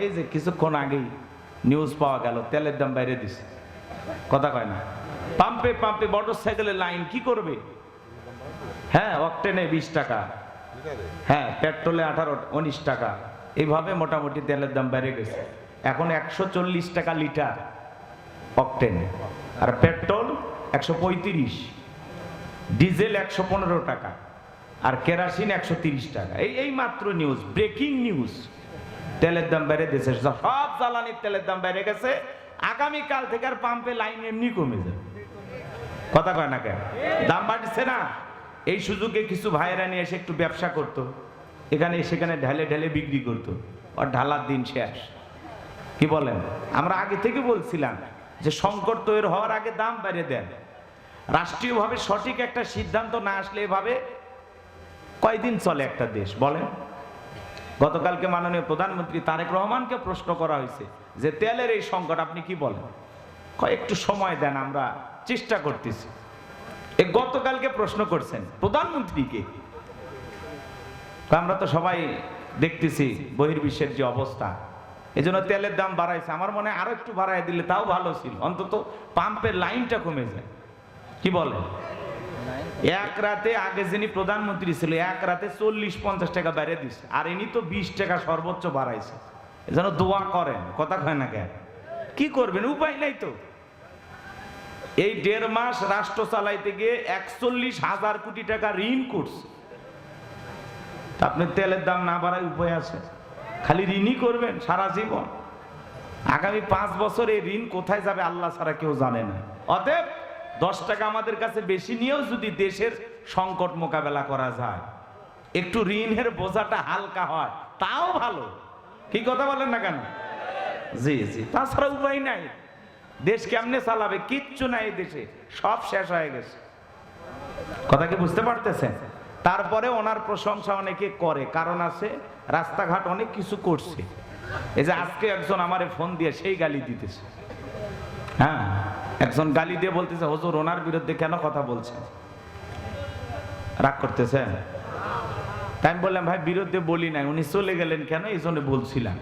এই যে কিছুক্ষণ আগেই নিউজ পাওয়া গেল তেলের দাম বাইরে দিছে, কথা কয় না। পাম্পে পাম্পে মোটরসাইকেলের লাইন কি করবে? হ্যাঁ, অকটেনে 20 টাকা, হ্যাঁ পেট্রোলে 18-19 টাকা, এইভাবে মোটামুটি তেলের দাম বেড়ে গেছে। এখন 140 টাকা লিটার অকটেন, আর পেট্রোল 135, ডিজেল 115 টাকা, আর কেরাসিন 130 টাকা। এই মাত্র নিউজ, ব্রেকিং নিউজ। তেলের দাম বেড়ে দিয়েছে, সব জ্বালানির তেলের দাম বেড়ে গেছে। আগামীকাল থেকে আর পাম্পে লাইন এমনি কমে যাবে, কথা কয় না কেন? দাম বাড়ছে না। এই সুযোগে কিছু ভাইয়েরা নিয়ে এসে একটু ব্যবসা করত, এখানে সেখানে ঢেলে ঢেলে বিক্রি করত, আর ঢালার দিন শেষ। কি বলেন? আমরা আগে থেকে বলছিলাম যে সংকট তৈরি হওয়ার আগে দাম বেড়ে দেন। রাষ্ট্রীয়ভাবে সঠিক একটা সিদ্ধান্ত না আসলে এভাবে কয়দিন চলে একটা দেশ বলেন? গতকালকে মাননীয় প্রধানমন্ত্রী তারেক রহমানকে প্রশ্ন করা হয়েছে যে তেলের এই সংকট আপনি কি বলেন? একটু সময় দেন, আমরা চেষ্টা করতেছি। এই গতকালকে প্রশ্ন করছেন প্রধানমন্ত্রীকে। আমরা তো সবাই দেখতেছি বহির্বিশ্বের যে অবস্থা, এই জন্য তেলের দাম বাড়াইছে। আমার মনে হয় আরো একটু বাড়াই দিলে তাও ভালো ছিল, অন্তত পাম্পের লাইনটা কমে যায়। কি বলেন? এক রাতে আগে যিনি প্রধানমন্ত্রী ছিল এক রাতে 40-50 টাকা বেড়ে দিচ্ছে, আর ইনি তো 20 টাকা সর্বোচ্চ বাড়াইছে। এজন্য দোয়া করেন, কথা কয় না কেন? কি করবেন, উপায় নাই তো। এই 1.5 মাস রাষ্ট্র চালাইতে গিয়ে 41,000 কোটি টাকা ঋণ করছে। আপনি তেলের দাম না বাড়ায় উপায় আছে? খালি ঋণই করবেন সারা জীবন? আগামী 5 বছর এই ঋণ কোথায় যাবে আল্লাহ ছাড়া কেউ জানে না। অতএব 10 টাকা আমাদের কাছে বেশি নিয়েও যদি দেশের সংকট মোকাবেলা করা যায়, একটু ঋণের বোঝাটা হালকা হয়, তাও ভালো। কি কথা বলেন না কেন? জি জি, তাছাড়া উপায় নাই। দেশ কেমনে চালাবে? কিচ্ছু নাই দেশে, সব শেষ হয়ে গেছে। কথা কি বুঝতে পারতেছেন? তারপরে ওনার প্রশংসা অনেকে করে, কারণ আছে, রাস্তাঘাট অনেক কিছু করছে। এই যে আজকে একজন আমারে ফোন দিয়ে সেই গালি দিতেছে। হ্যাঁ, একজন গালি দিয়ে বলতেছে হুজুর ওনার বিরুদ্ধে কেন কথা বলছেন, রাগ করতেছেন? তাই আমি বললাম ভাই বিরুদ্ধে বলি নাই, উনি চলে গেলেন কেন এই জন্য বলছিলাম।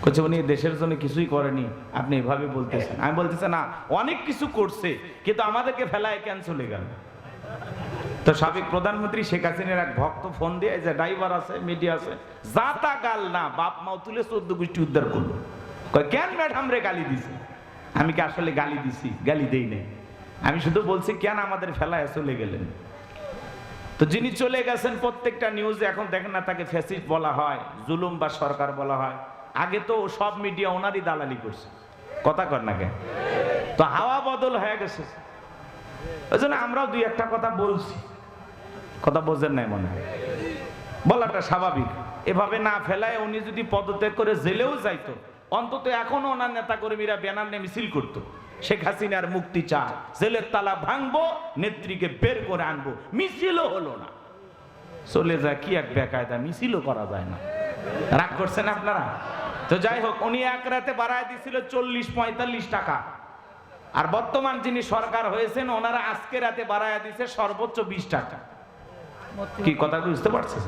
বলছে উনি দেশের জন্য কিছুই করেনি, আপনি এভাবে বলতেছেন। আমি বলতেছি না, অনেক কিছু করছে, কিন্তু আমাদেরকে ফেলায় কেন চলে গেল? তো সাবেক প্রধানমন্ত্রী শেখ হাসিনার এক ভক্ত ফোন দিয়ে, যে ড্রাইভার আছে, মিডিয়া আছে, যা তা গাল না, বাপ মাও তুলে 14 গোষ্ঠী উদ্ধার করলো। কেন ম্যাডাম রে গালি দিছে? আমি কি আসলে গালি দিছি? গালি দেই নাই, আমি শুধু বলছি কেন আমাদের ফেলায় চলে গেলেন। তো যিনি চলে গেছেন প্রত্যেকটা নিউজে এখন দেখেন না, তাকে ফ্যাসিস্ট বলা হয়, জুলুম বা সরকার বলা হয়। আগে তো সব মিডিয়া ওনারই দালালি করছে, কথা কর না কেন? তো হাওয়া বদল হয়ে গেছে, ওই জন্য আমরাও দুই একটা কথা বলছি। কথা বোঝেন নাই মনে হয়, বলাটা স্বাভাবিক। এভাবে না ফেলায় উনি যদি পদত্যাগ করে জেলেও যাইতো, অন্তত এখনো ওনার নেতা কর্মীরা ব্যানার নিয়ে মিছিল করতো, শেখ হাসিনার মুক্তি চায়, জেলের তালা ভাঙবো, নেত্রীকে বের করে আনবো। মিছিলও হলো না, চলে যায়। কি এক বেকায়দা, মিছিলও করা যায় না। রাগ করছেন আপনারা? তো যাই হোক, উনি এক রাতে বাড়ায় দিছিল 40-45 টাকা, আর বর্তমান যিনি সরকার হয়েছেন ওনারা আজকে রাতে বাড়ায় দিছে সর্বোচ্চ 20 টাকা। কি কথা বুঝতে পারছেন?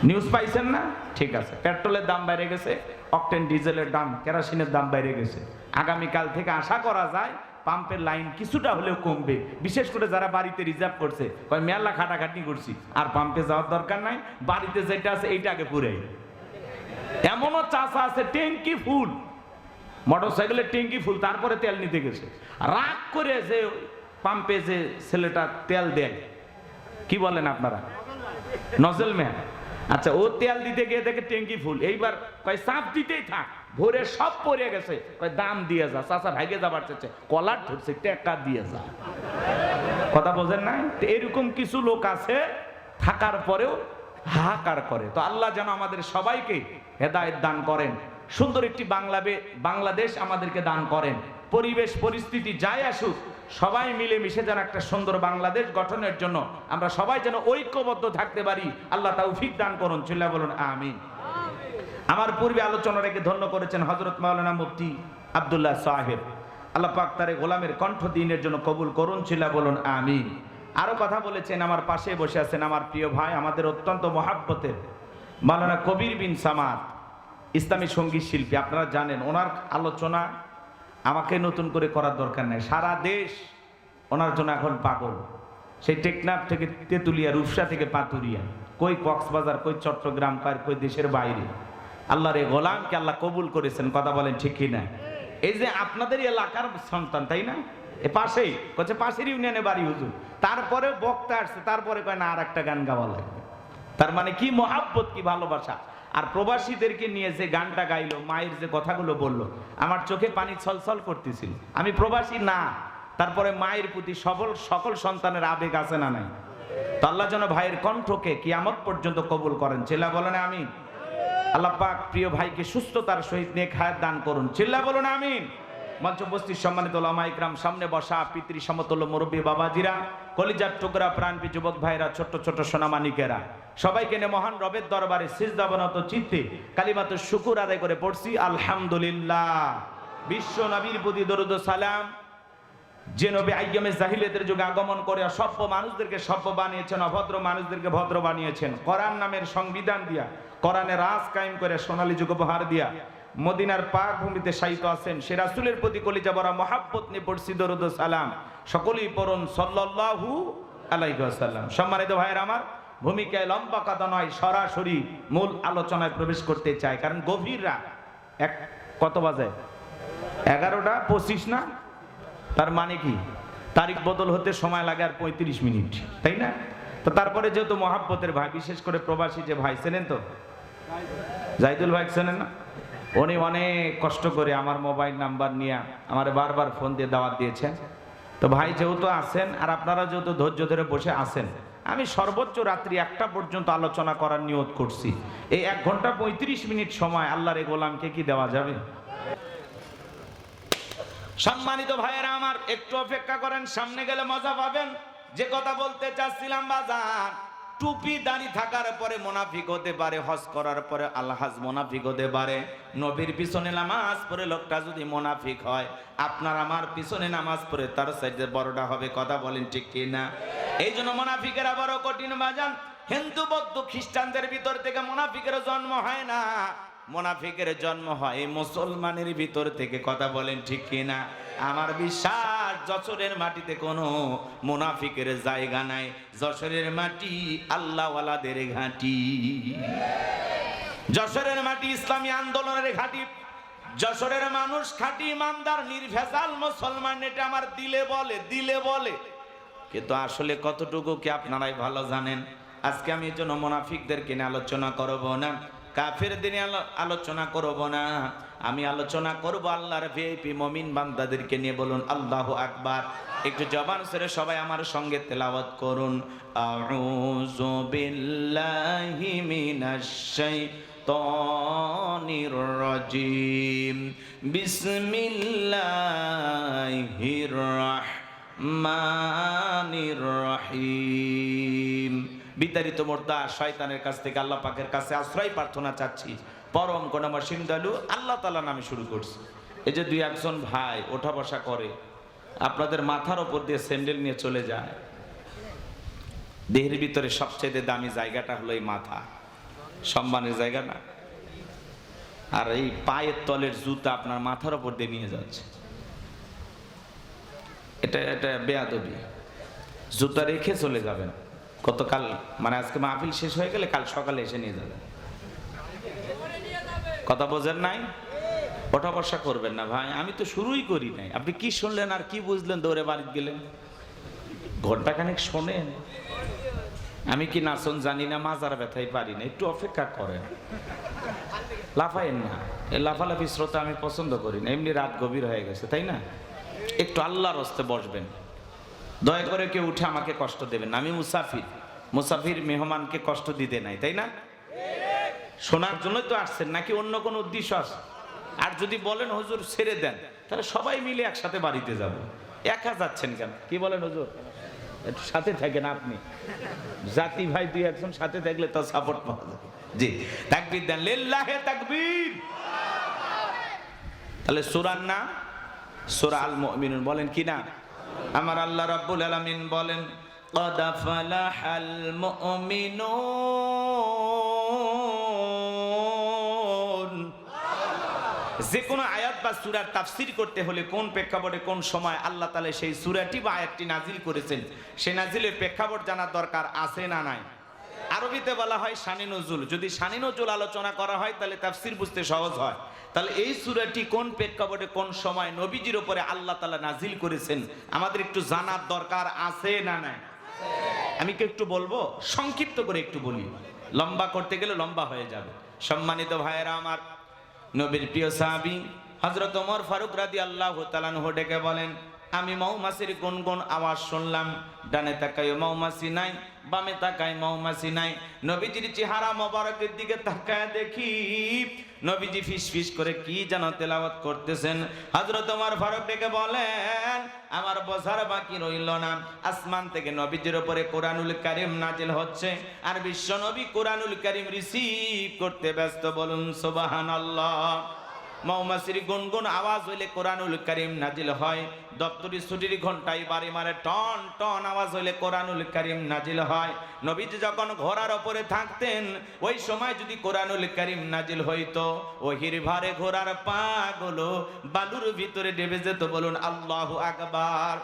নিউজ পাইছেন না? ঠিক আছে, পেট্রোলের দাম বেড়ে গেছে, অকটেন ডিজেলের দাম, কেরোসিনের দাম বেড়ে গেছে। আগামীকাল থেকে আশা করা যায় পাম্পের লাইন কিছুটা হলেও কমবে। বিশেষ করে যারা বাড়িতে রিজার্ভ করছে, মেলা খাটাখাটি করছি, আর পাম্পে যাওয়ার দরকার নাই, বাড়িতে যেটা আছে এইটা আগে পুরাই। এমনও চাষা আছে ট্যাঙ্কি ফুল, মোটরসাইকেলের ট্যাঙ্কি ফুল, তারপরে তেল নিতে গেছে। রাগ করে যে পাম্পে যে ছেলেটা তেল দেয়, কি বলেন আপনারা, নজল ম্যান, আচ্ছা, ও তেল দিতে গিয়ে দেখে ট্যাঙ্কি ফুল। এইবার কয় চাপ দিতেই থাক, ভোরে সব পড়ে গেছে। কয় দাম দিয়ে যা, চাচা ভাগে যাবার চাচ্ছে, কলার ধরছে, টাকা দিয়ে যা। কথা বোঝেন নাই? এরকম কিছু লোক আছে, থাকার পরেও হাহাকার করে। তো আল্লাহ যেন আমাদের সবাইকে হেদায়েত দান করেন, সুন্দর একটি বাংলাদেশ আমাদেরকে দান করেন। পরিবেশ পরিস্থিতি যাই আসুক, সবাই মিলে মিশে যেন একটা সুন্দর বাংলাদেশ গঠনের জন্য আমরা সবাই যেন ঐক্যবদ্ধ থাকতে পারি। আল্লাহ তৌফিক দান করুন, চিল্লা বলুন আমিন। আমার পূর্বে আলোচনা রেখে ধন্য করেছেন হযরত মাওলানা মুফতি আব্দুল্লাহ সাহেব, আল্লাহ পাক তার গোলামের কণ্ঠ দিনের জন্য কবুল করুন, চিল্লা বলুন আমিন। আরো কথা বলেছেন, আমার পাশে বসে আছেন আমার প্রিয় ভাই, আমাদের অত্যন্ত মহাব্বতের মাওলানা কবির বিন সামাদ। ইসলামী সঙ্গীত শিল্পী, আপনারা জানেন ওনার আলোচনা আমাকে নতুন করে করার দরকার নাই, সারা দেশ ওনার জন্য এখন পাগল। সেই টেকনাফ থেকে তেঁতুলিয়া, রূপসা থেকে পাতুরিয়া, কই কক্সবাজার, কই চট্টগ্রাম, কই দেশের বাইরে আল্লাহর এই গোলামকে আল্লাহ কবুল করেছেন। কথা বলেন ঠিক কিনা? এই যে আপনাদের এলাকার সন্তান, তাই না? এ পাশেই পাশের ইউনিয়নে বাড়ি হুজুর, তারপরে বক্তা আসছে, তারপরে কয় না আর একটা গান গাওয়া লাগবে। তার মানে কি মহাব্বত, কি ভালোবাসা। আর প্রবাসীদেরকে নিয়ে যে গানটা গাইলো, মায়ের যে কথাগুলো বললো, আমার চোখে পানি ছলছল করতেছিল। আমি প্রবাসী না, তারপরে মায়ের প্রতি সকল সন্তানের আবেগ আছে না নাই? তো আল্লাহ যেন ভাইয়ের কণ্ঠকে কিয়ামত পর্যন্ত কবুল করেন। চিল্লা বলেন আমিন। আল্লাহ পাক প্রিয় ভাইকে সুস্থতার সহিত নেক হায়াত দান করুন। চিল্লা বলুন আমিন। মঞ্চ উপস্থিত সম্মানিত ওলামা ইকরাম, সামনে বসা পিতৃ সমতুল্য মুরব্বী বাবাজিরা, কলিজার টুকরা প্রাণপ্রিয় যুবক ভাইরা, ছোট্ট ছোট্ট সোনামানিকেরা, সবাইকে নিয়ে মহান রবের দরবারে সিজদাবনত চিত্তে কালিমাতুশ শুকুর আদায় করে পড়ছি আলহামদুলিল্লাহ। বিশ্ব নবীর প্রতি দরুদ ও সালাম। যে নবী আইয়ামে জাহিলিয়াতের যুগে আগমন করে সভ্য মানুষদেরকে সভ্য বানিয়েছেন, অভদ্র মানুষদেরকে ভদ্র বানিয়েছেন, কোরআন নামের সংবিধান দিয়া, কোরআনের রাজ কায়েম করে সোনালী যুগ উপহার দিয়া মদিনার পাক ভূমিতে শায়িত আছেন, সে রাসূলের প্রতি কলিজা ভরা মহাব্বত নিয়ে পড়ছি দরুদ ও সালাম। সকলেই পড়ুন সাল্লাল্লাহু আলাইহি ওয়াসাল্লাম। সম্মানিত ভাইয়েরা আমার, ভূমিকায় লম্বা কথা নয়, সরাসরি মূল আলোচনায় প্রবেশ করতে চাই, কারণ গভীর রাত। কত বাজে? 11:25 না? তার মানে কি তারিখ বদল হতে সময় লাগে আর 35 মিনিট, তাই না? তো তারপরে যেহেতু মহাব্বতের ভাই, বিশেষ করে প্রবাসী যে ভাই, চেনেন তো জাহিদুল ভাই, চেনেন না? উনি অনেক কষ্ট করে আমার মোবাইল নাম্বার নিয়ে আমার বারবার ফোন দিয়ে দাওয়াত দিয়েছেন। তো ভাই যেহেতু আছেন আর আপনারা যেহেতু ধৈর্য ধরে বসে আছেন, আমি সর্বোচ্চ রাত্রি 1টা পর্যন্ত আলোচনা করার নিয়ত করছি। এই 1 ঘন্টা 35 মিনিট সময় আল্লাহর এই গোলামকে কি দেওয়া যাবে? সম্মানিত ভাইয়েরা আমার, একটু অপেক্ষা করেন, সামনে গেলে মজা পাবেন। যে কথা বলতে চাচ্ছিলাম বাজার, টুপি দাড়ি থাকার পরে মুনাফিক হতে পারে, হজ করার পরে আলহাজ মুনাফিক হতে পারে। নবীর পিছনে নামাজ পড়ে লোকটা যদি মুনাফিক হয়, আপনার আমার পিছনে নামাজ পড়ে তার সাইডে বড়টা হবে। কথা বলেন ঠিক কি না? এই জন্য মুনাফিকেরা বড় কঠিন বাজান। হিন্দু বৌদ্ধ খ্রিস্টানদের ভিতর থেকে মুনাফিকের জন্ম হয় না, মুনাফিকের জন্ম হয় মুসলমানের ভিতর থেকে। কথা বলেন ঠিক কি না? আমার বিশ্বাস যশোরের মাটিতে কোনো মুনাফিকের জায়গা নাই। যশোরের মাটি আল্লাহওয়ালাদের ঘাঁটি, যশোরের মাটি ইসলামী আন্দোলনের ঘাঁটি, যশোরের মানুষ খাঁটি ইমানদার নির্ভেজাল মুসলমান। এটা আমার দিলে বলে, কিন্তু আসলে কতটুকু কি আপনারাই ভালো জানেন। আজকে আমি এই জন্য মুনাফিকদেরকে নিয়ে আলোচনা করব না, কাফেরদের নিয়ে আলোচনা করব না, আমি আলোচনা করব আল্লাহর ভিআইপি মুমিন বান্দাদেরকে নিয়ে। বলুন আল্লাহু আকবার। একটু জবান ছেড়ে সবাই আমার সঙ্গে তেলাওয়াত করুন। আউযু বিল্লাহি মিনাশ শাইতানির রাজিম, বিসমিল্লাহির রাহমানির রহিম। বিতাড়িত মোর্দা শয়তানের কাছ থেকে আল্লাহ পাকের কাছে আশ্রয় প্রার্থনা চাচ্ছি। পরম করুণাময় দয়ালু আল্লাহ তাআলা নামে শুরু করছি। এই যে 2-1 ভাই ওঠা বসা করে, আপনাদের মাথার উপর দিয়ে স্যান্ডেল নিয়ে চলে যায়। দেহের ভিতরে সবচেয়ে দামি জায়গাটা হলো এই মাথা, সম্মানের জায়গা না? আর এই পায়ের তলের জুতা আপনার মাথার উপর দিয়ে নিয়ে যাচ্ছে, এটা বেয়াদবি। জুতা রেখে চলে যাবেন। গতকাল মানে আজকে মাহফিল শেষ হয়ে গেলে কাল সকালে এসে নিয়ে যাবেন। কথা বোঝেন নাই? ওঠা বসা করবেন না ভাই। আমি তো শুরুই করি নাই, আপনি কি শুনলেন আর কি বুঝলেন? দৌড়ে বাড়িতে গেলেন, ঘন্টাখানেক শোনেন। আমি কি নাচন জানি না, মাজার ব্যথাই পারি না। একটু অপেক্ষা করেন, লাফায়েন না। এই লাফালাফি শ্রোতা আমি পছন্দ করি না। এমনি রাত গভীর হয়ে গেছে, তাই না? একটু আল্লাহর হস্তে বসবেন। দয়া করে কেউ উঠে আমাকে কষ্ট দেবেন না। আমি মুসাফির মেহমানকে কষ্ট দিতে নাই, তাই না? শোনার জন্যই তো আসছেন, নাকি অন্য কোনো উদ্দেশ্য আছে? আর যদি বলেন হুজুর ছেড়ে দেন, তাহলে সবাই মিলে একসাথে বাড়িতে যাব। একা যাচ্ছেন কেন? কি বলেন হুজুর? একটু সাথে থাকেন আপনি, জাতি ভাই 2-1 সাথে থাকলে তো সাপোর্ট পাওয়া যাবে। জি, তাকবীর দেন, লিল্লাহি তাকবীর। তাহলে সূরার নাম সূরা আল মুমিনুন। বলেন কি না? আমার আল্লাহ রাব্বুল আলামিন বলেন, قد فلح المؤمنون যে কোনো আয়াত বা সূরার তাফসীর করতে হলে কোন প্রেক্ষাপটে কোন সময় আল্লাহ তাআলা সেই সূরাটি বা আয়াতটি নাজিল করেছেন, সেই নাজিলের প্রেক্ষাপট জানার দরকার আছে না নাই? আরবিতে বলা হয় শানে নজুল। যদি শানে নজুল আলোচনা করা হয় তাহলে তাফসীর বুঝতে সহজ হয়। তাহলে এই সূরাটি কোন প্রেক্ষাপটে কোন সময় নবীজির উপরে আল্লাহ তাআলা নাজিল করেছেন আমাদের একটু জানার দরকার আছে না নাই? আমি কি একটু বলবো, সংক্ষিপ্ত করে একটু বলি, লম্বা করতে গেলে লম্বা হয়ে যাবে। সম্মানিত ভাইয়েরা আমার, নবীর প্রিয় সাহাবী হযরত ওমর ফারুক রাদিয়াল্লাহু তাআলা আনহু ডেকে বলেন, আমি মৌমাছির গুনগুন আওয়াজ শুনলাম। ডানে তাকাই মৌমাছি নাই, বামে তাকাই মৌমাছি নাই। নবীজির চেহারা মোবারকের দিকে তাকায় দেখি নবীজি ফিসফিস করে কি যেন তেলাওয়াত করতেছেন। হযরত ওমর ফারুক ডেকে বলেন, আমার বোঝার বাকি রইল না, আসমান থেকে নবীজির উপরে কোরআনুল কারীম নাজিল হচ্ছে আর বিশ্ব নবী কোরআনুল কারীম রিসিভ করতে ব্যস্ত। বলুন সুবহানাল্লাহ। মৌমাছির গুনগুন আওয়াজ হইলে কোরআনুল কারীম নাজিল হয়। দপ্তরি ছুটির ঘন্টায় বাড়ি মারে টন টন আওয়াজ হইলে কোরআনুল কারীম নাজিল হয়। নবীজি যখন ঘোড়ার ওপরে থাকতেন ওই সময় যদি কোরআনুল কারীম নাজিল হইতো, ওহির ভারে ঘোড়ার পা গুলো বালুর ভিতরে ডেবে যেত। বলুন আল্লাহু আকবার।